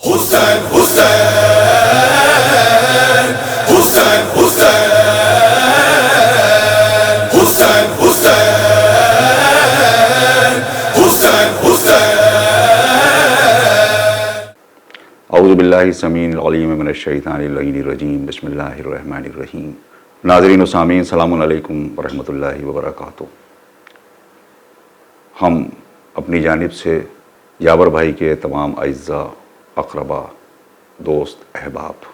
حسین حسین حسین حسین حسین حسین حسین حسین. اعوذ باللہ السمیع العلیم من الشیطان اللعین الرجیم. بسم اللہ الرحمن الرحیم. ناظرین و سامعین، السلام علیکم ورحمۃ اللہ وبرکاتہ. ہم اپنی جانب سے یاور بھائی کے تمام اعزاء، اقربا، دوست، احباب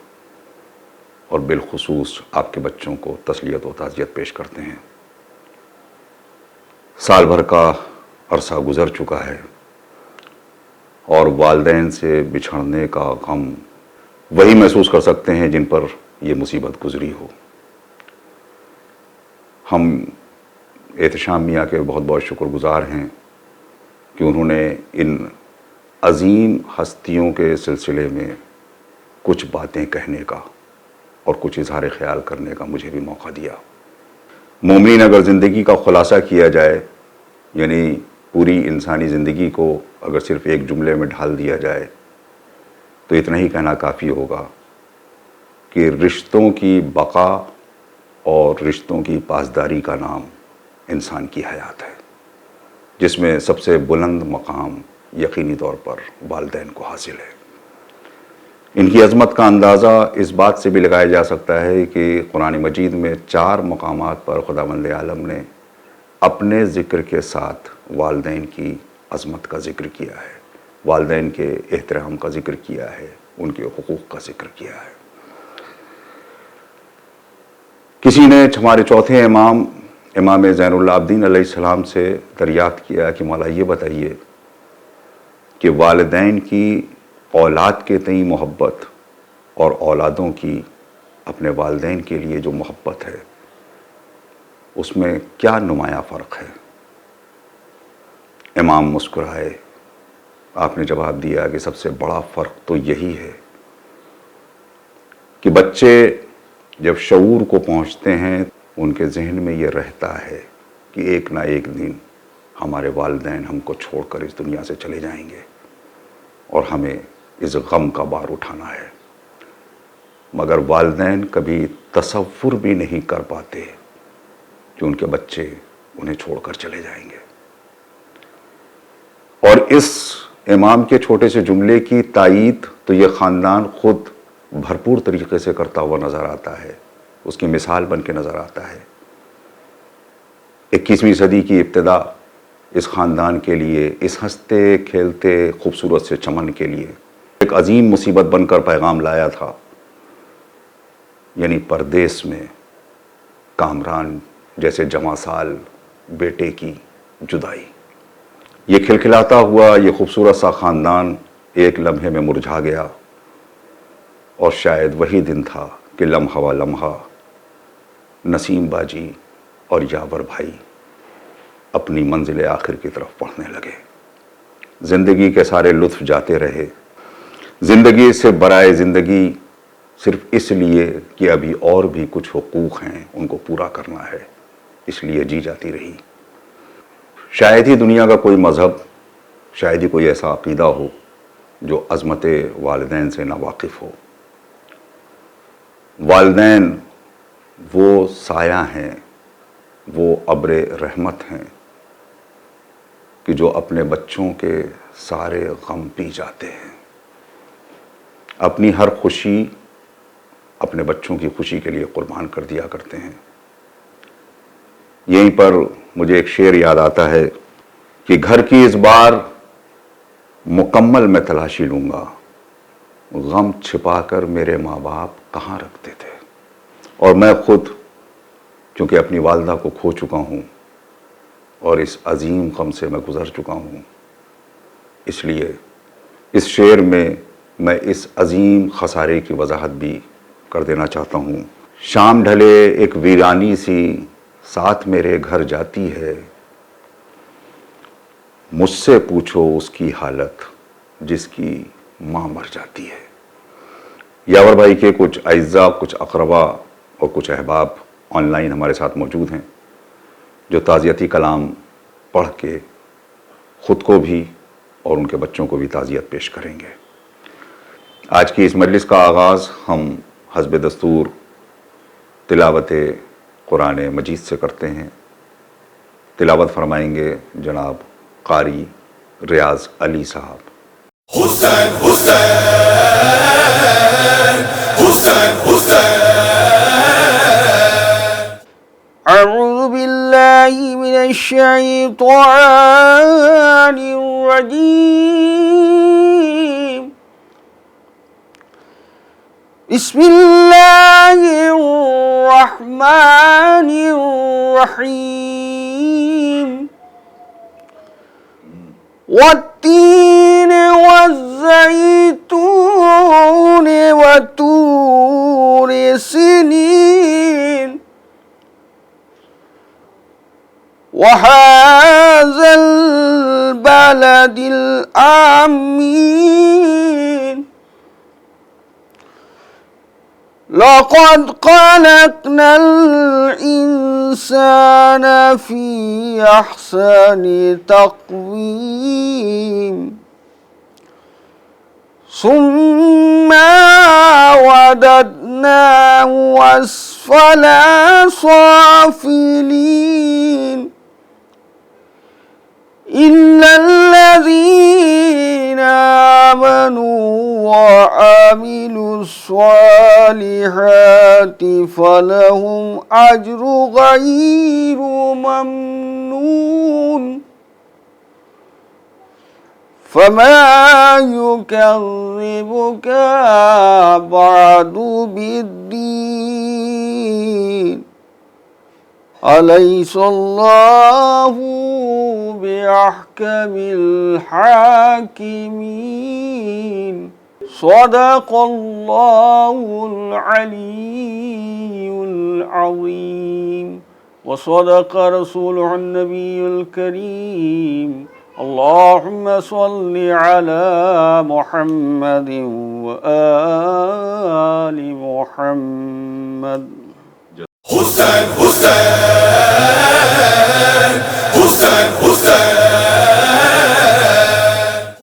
اور بالخصوص آپ کے بچوں کو تسلیت و تعزیت پیش کرتے ہیں. سال بھر کا عرصہ گزر چکا ہے اور والدین سے بچھڑنے کا غم وہی محسوس کر سکتے ہیں جن پر یہ مصیبت گزری ہو. ہم احتشام میاں کے بہت بہت شکر گزار ہیں کہ انہوں نے ان عظیم ہستیوں کے سلسلے میں کچھ باتیں کہنے کا اور کچھ اظہار خیال کرنے کا مجھے بھی موقع دیا. مومنین، اگر زندگی کا خلاصہ کیا جائے، یعنی پوری انسانی زندگی کو اگر صرف ایک جملے میں ڈھال دیا جائے تو اتنا ہی کہنا کافی ہوگا کہ رشتوں کی بقا اور رشتوں کی پاسداری کا نام انسان کی حیات ہے، جس میں سب سے بلند مقام یقینی طور پر والدین کو حاصل ہے. ان کی عظمت کا اندازہ اس بات سے بھی لگایا جا سکتا ہے کہ قرآن مجید میں 4 مقامات پر خداوند عالم نے اپنے ذکر کے ساتھ والدین کی عظمت کا ذکر کیا ہے، والدین کے احترام کا ذکر کیا ہے، ان کے حقوق کا ذکر کیا ہے. کسی نے ہمارے چوتھے امام زین العابدین علیہ السلام سے دریافت کیا کہ مولا یہ بتائیے کہ والدین کی اولاد کے تئیں محبت اور اولادوں کی اپنے والدین کے لیے جو محبت ہے اس میں کیا نمایاں فرق ہے؟ امام مسکرائے. آپ نے جواب دیا کہ سب سے بڑا فرق تو یہی ہے کہ بچے جب شعور کو پہنچتے ہیں ان کے ذہن میں یہ رہتا ہے کہ ایک نہ ایک دن ہمارے والدین ہم کو چھوڑ کر اس دنیا سے چلے جائیں گے اور ہمیں اس غم کا بار اٹھانا ہے. مگر والدین کبھی تصور بھی نہیں کر پاتے کہ ان کے بچے انہیں چھوڑ کر چلے جائیں گے. اور اس امام کے چھوٹے سے جملے کی تائید تو یہ خاندان خود بھرپور طریقے سے کرتا ہوا نظر آتا ہے، اس کی مثال بن کے نظر آتا ہے. 21ویں صدی کی ابتدا اس خاندان کے لیے، اس ہنستے کھیلتے خوبصورت سے چمن کے لیے ایک عظیم مصیبت بن کر پیغام لایا تھا، یعنی پردیس میں کامران جیسے جمع سال بیٹے کی جدائی. یہ کھلکھلاتا ہوا یہ خوبصورت سا خاندان ایک لمحے میں مرجھا گیا، اور شاید وہی دن تھا کہ لمحہ و لمحہ نسیم باجی اور یاور بھائی اپنی منزل آخر کی طرف بڑھنے لگے. زندگی کے سارے لطف جاتے رہے. زندگی سے برائے زندگی صرف اس لیے کہ ابھی اور بھی کچھ حقوق ہیں ان کو پورا کرنا ہے، اس لیے جی جاتی رہی. شاید ہی دنیا کا کوئی مذہب، شاید ہی کوئی ایسا عقیدہ ہو جو عظمت والدین سے نا واقف ہو. والدین وہ سایہ ہیں، وہ ابر رحمت ہیں کہ جو اپنے بچوں کے سارے غم پی جاتے ہیں، اپنی ہر خوشی اپنے بچوں کی خوشی کے لیے قربان کر دیا کرتے ہیں. یہیں پر مجھے ایک شعر یاد آتا ہے کہ گھر کی اس بار مکمل میں تلاشی لوں گا، غم چھپا کر میرے ماں باپ کہاں رکھتے تھے. اور میں خود چونکہ اپنی والدہ کو کھو چکا ہوں اور اس عظیم غم سے میں گزر چکا ہوں، اس لیے اس شعر میں میں اس عظیم خسارے کی وضاحت بھی کر دینا چاہتا ہوں. شام ڈھلے ایک ویرانی سی ساتھ میرے گھر جاتی ہے، مجھ سے پوچھو اس کی حالت جس کی ماں مر جاتی ہے. یاور بھائی کے کچھ اعزاء، کچھ اقربا اور کچھ احباب آن لائن ہمارے ساتھ موجود ہیں جو تعزیتی کلام پڑھ کے خود کو بھی اور ان کے بچوں کو بھی تعزیت پیش کریں گے. آج کی اس مجلس کا آغاز ہم حسب دستور تلاوت قرآن مجید سے کرتے ہیں۔ تلاوت فرمائیں گے جناب قاری ریاض علی صاحب۔ حسین حسین حسین حسین اعوذ باللہ من الشیطان الرجیم، بسم اللہ الرحمن الرحیم، والتین والزیتون وطور سنین وهذا البلد الآمين، لقد خلقنا الإنسان في أحسن تقويم، ثم وددناه أسفل سافلين، إلا الذين آمنوا وعملوا الصالحات فلهم أجر غير ممنون، فما يكذبك بعد بالدين، أليس الله بأحكم الحاكمين، صدق الله العلي العظيم، وصدق رسوله النبي الكريم، اللهم صل على محمد وآل محمد۔ حسین